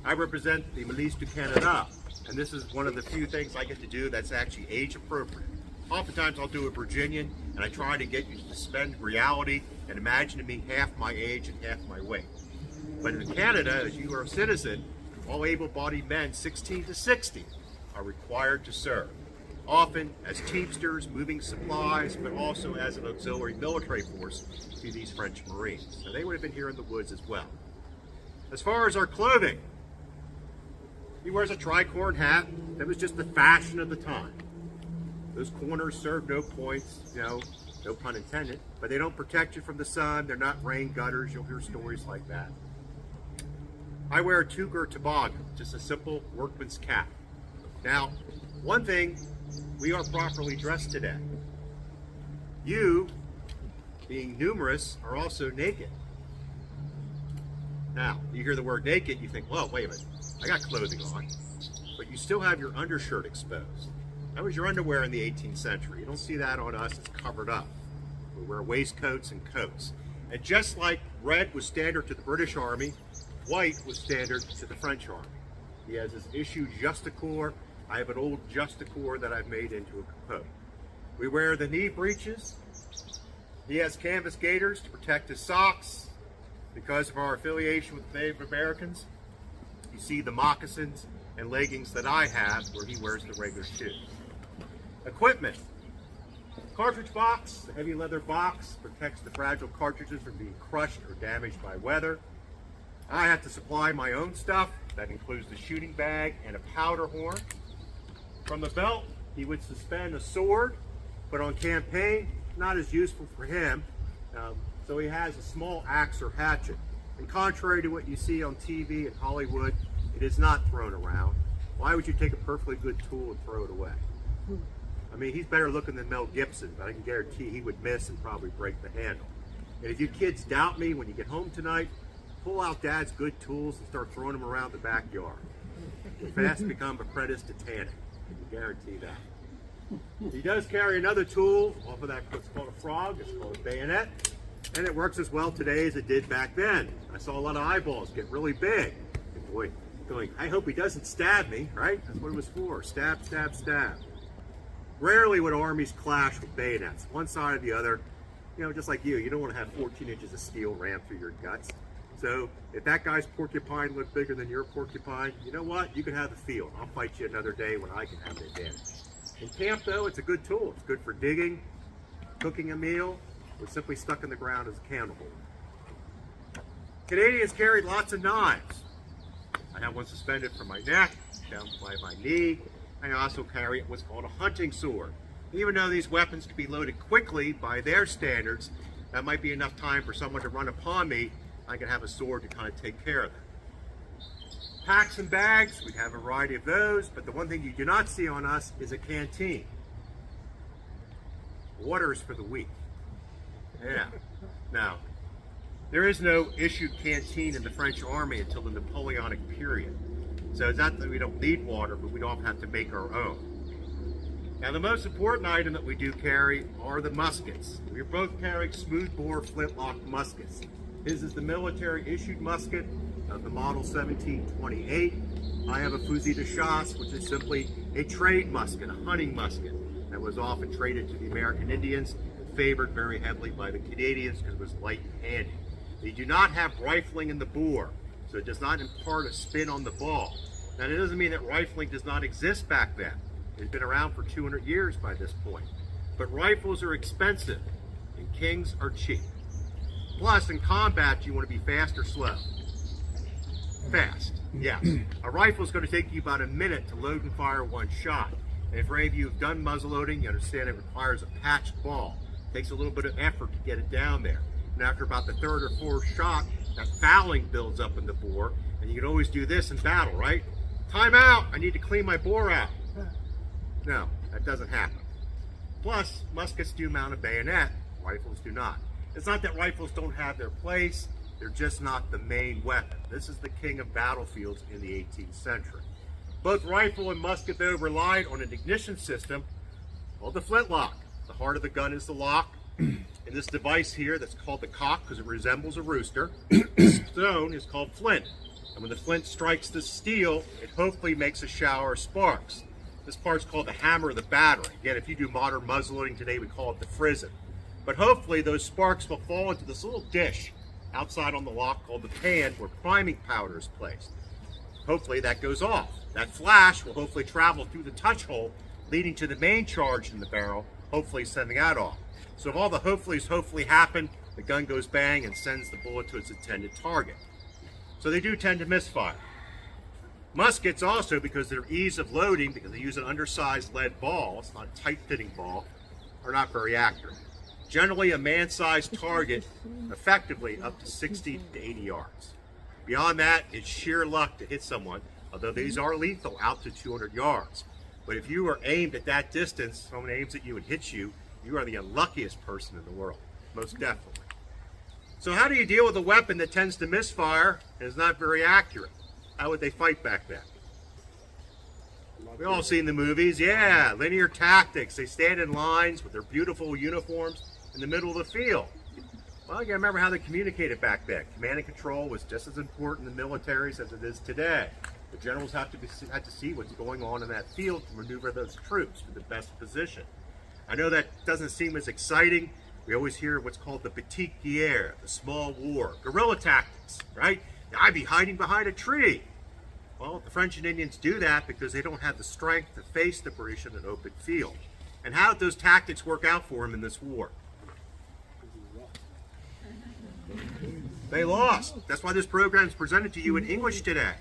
I represent the Milice du Canada, and this is one of the few things I get to do that's actually age appropriate. Oftentimes I'll do a Virginian, and I try to get you to suspend reality and imagine me half my age and half my weight. But in Canada, as you are a citizen, all able-bodied men 16 to 60 are required to serve, often as teamsters, moving supplies, but also as an auxiliary military force to these French Marines. So they would have been here in the woods as well. As far as our clothing, he wears a tricorn hat. That was just the fashion of the time. Those corners serve no points, no pun intended, but they don't protect you from the sun. They're not rain gutters. You'll hear stories like that. I wear a Tuger toboggan, just a simple workman's cap. Now, one thing, we are properly dressed today. You, being numerous, are also naked. Now, you hear the word naked, you think, well, wait a minute, I got clothing on, but you still have your undershirt exposed. That was your underwear in the 18th century. You don't see that on us, it's covered up. We wear waistcoats and coats. And just like red was standard to the British Army, white was standard to the French Army. He has this issue Justicorps. I have an old Justicorps that I've made into a capote. We wear the knee breeches. He has canvas gaiters to protect his socks. Because of our affiliation with the Native Americans, you see the moccasins and leggings that I have where he wears the regular shoes. Equipment. Cartridge box, the heavy leather box protects the fragile cartridges from being crushed or damaged by weather. I have to supply my own stuff. That includes the shooting bag and a powder horn. From the belt, he would suspend a sword, but on campaign, not as useful for him. So he has a small axe or hatchet. And contrary to what you see on TV in Hollywood, it is not thrown around. Why would you take a perfectly good tool and throw it away? I mean, he's better looking than Mel Gibson, but I can guarantee he would miss and probably break the handle. And if you kids doubt me, when you get home tonight, pull out Dad's good tools and start throwing them around the backyard. You'll fast become apprenticed to tanning. I can guarantee that. He does carry another tool off of that, what's called a frog. It's called a bayonet. And it works as well today as it did back then. I saw a lot of eyeballs get really big. And boy, going, I hope he doesn't stab me, right? That's what it was for. Stab, stab, stab. Rarely would armies clash with bayonets, one side or the other. You know, just like you don't want to have 14 inches of steel rammed through your guts. So if that guy's porcupine looked bigger than your porcupine, you know what? You can have the field. I'll fight you another day when I can have the advantage. In camp, though, it's a good tool. It's good for digging, cooking a meal, or simply stuck in the ground as a candle holder. Canadians carried lots of knives. I have one suspended from my neck, down by my knee. I also carry what's called a hunting sword. Even though these weapons can be loaded quickly by their standards, that might be enough time for someone to run upon me. I can have a sword to kind of take care of them. Packs and bags, we have a variety of those, but the one thing you do not see on us is a canteen. Water is for the weak. Yeah. Now, there is no issued canteen in the French Army until the Napoleonic period. So it's not that we don't need water, but we don't have to make our own. Now, the most important item that we do carry are the muskets. We're both carrying smoothbore flintlock muskets. His is the military issued musket of the model 1728. I have a fusil de chasse, which is simply a trade musket, a hunting musket, that was often traded to the American Indians and favored very heavily by the Canadians because it was light and handy. They do not have rifling in the bore, so it does not impart a spin on the ball. Now, that doesn't mean that rifling does not exist back then. It's been around for 200 years by this point. But rifles are expensive, and kings are cheap. Plus, in combat, you want to be fast or slow? Fast, yes. A rifle is going to take you about a minute to load and fire one shot. And for any of you who've done muzzleloading, you understand it requires a patched ball. It takes a little bit of effort to get it down there. And after about the third or fourth shot, that fouling builds up in the bore. And you can always do this in battle, right? Time out, I need to clean my bore out. No, that doesn't happen. Plus, muskets do mount a bayonet, rifles do not. It's not that rifles don't have their place, they're just not the main weapon. This is the king of battlefields in the 18th century. Both rifle and musket, though, relied on an ignition system called the flintlock. The heart of the gun is the lock. In this device here, that's called the cock because it resembles a rooster, the stone is called flint. And when the flint strikes the steel, it hopefully makes a shower of sparks. This part's called the hammer of the battery. Again, if you do modern muzzleloading today, we call it the frizzen. But hopefully those sparks will fall into this little dish outside on the lock called the pan where priming powder is placed. Hopefully that goes off. That flash will hopefully travel through the touch hole, leading to the main charge in the barrel, hopefully sending that off. So if all the hopefully happen, the gun goes bang and sends the bullet to its intended target. So they do tend to misfire. Muskets also, because of their ease of loading, because they use an undersized lead ball, it's not a tight-fitting ball, are not very accurate. Generally, a man-sized target, effectively up to 60 to 80 yards. Beyond that, it's sheer luck to hit someone, although these are lethal out to 200 yards. But if you are aimed at that distance, someone aims at you and hits you, you are the unluckiest person in the world, most definitely. So how do you deal with a weapon that tends to misfire and is not very accurate? How would they fight back then? We all seen the movies. Yeah, linear tactics. They stand in lines with their beautiful uniforms in the middle of the field. Well, you gotta remember how they communicated back then. Command and control was just as important in the militaries as it is today. The generals had to see what's going on in that field to maneuver those troops to the best position. I know that doesn't seem as exciting. We always hear what's called the petite guerre, the small war, guerrilla tactics, right? I'd be hiding behind a tree. Well, the French and Indians do that because they don't have the strength to face the British in an open field. And how did those tactics work out for them in this war? They lost. That's why this program is presented to you in English today.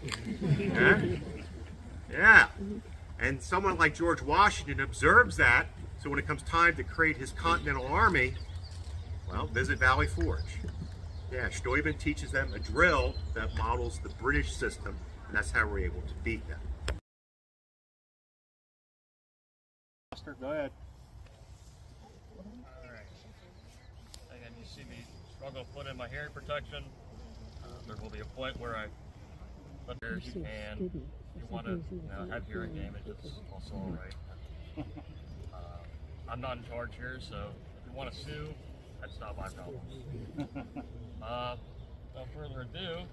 Yeah? Yeah. And someone like George Washington observes that, so when it comes time to create his Continental Army, well, visit Valley Forge. Yeah, Stuyvesant teaches them a drill that models the British system, and that's how we're able to beat them. Go ahead. Alright. Again, you see me struggle to put in my hearing protection. There will be a point where I let ears, and you want to have hearing damage, it's also alright. I'm not in charge here, so if you want to sue, that's not my problem. Without further ado,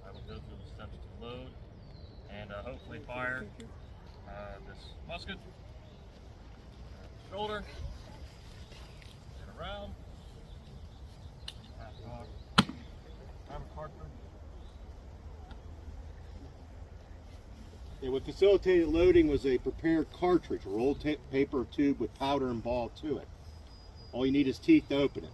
I will go through the steps to load and hopefully fire this musket. Shoulder, and around. Have a cartridge. Yeah, what facilitated loading was a prepared cartridge, a rolled paper tube with powder and ball to it. All you need is teeth to open it.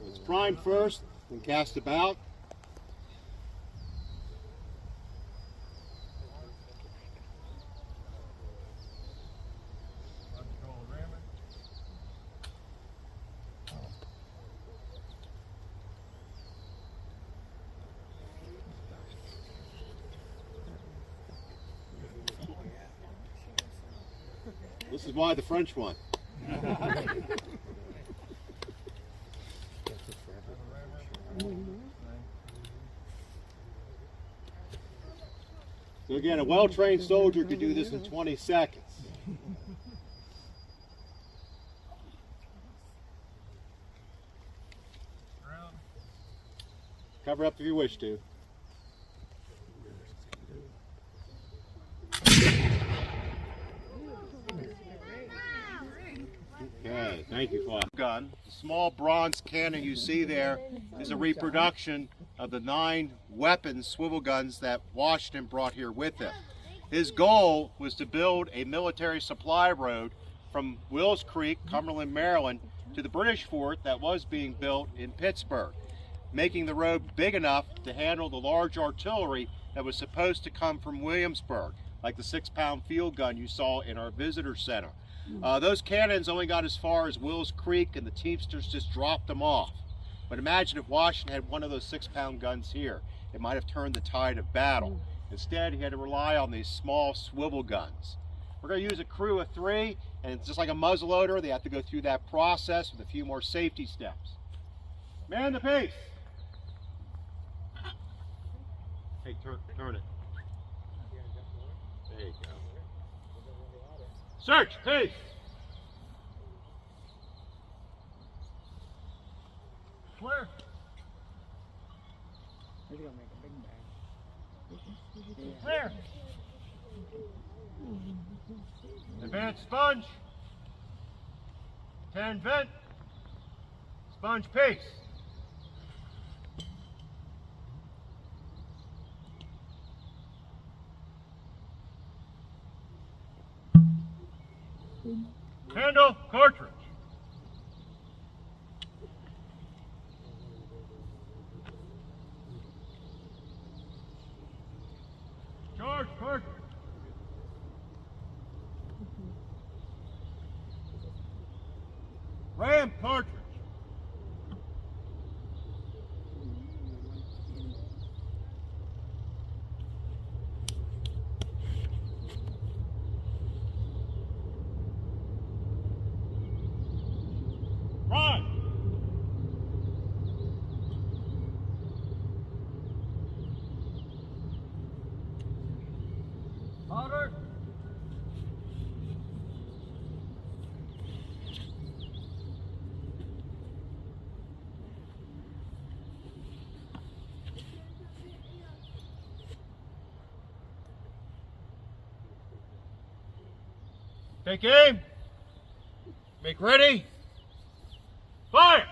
It's primed first, then cast about. This is why the French won. So again, a well-trained soldier could do this in 20 seconds. Cover up if you wish to. Okay, thank you, Claude. Gun. The small bronze cannon you see there is a reproduction of the 9 weapons, swivel guns that Washington brought here with him. His goal was to build a military supply road from Wills Creek, Cumberland, Maryland, to the British fort that was being built in Pittsburgh, making the road big enough to handle the large artillery that was supposed to come from Williamsburg, like the 6-pound field gun you saw in our visitor center. Those cannons only got as far as Wills Creek, and the Teamsters just dropped them off. But imagine if Washington had one of those 6-pound guns here. It might have turned the tide of battle. Instead, he had to rely on these small swivel guns. We're going to use a crew of 3, and it's just like a muzzleloader. They have to go through that process with a few more safety steps. Man the pace. Hey, turn it. There you go. Search, pace. Clear. Clear. Advance sponge. 10 vent. Sponge pace. Handle cartridge. Charge cartridge. Ram cartridge. Take aim. Make ready. Fire!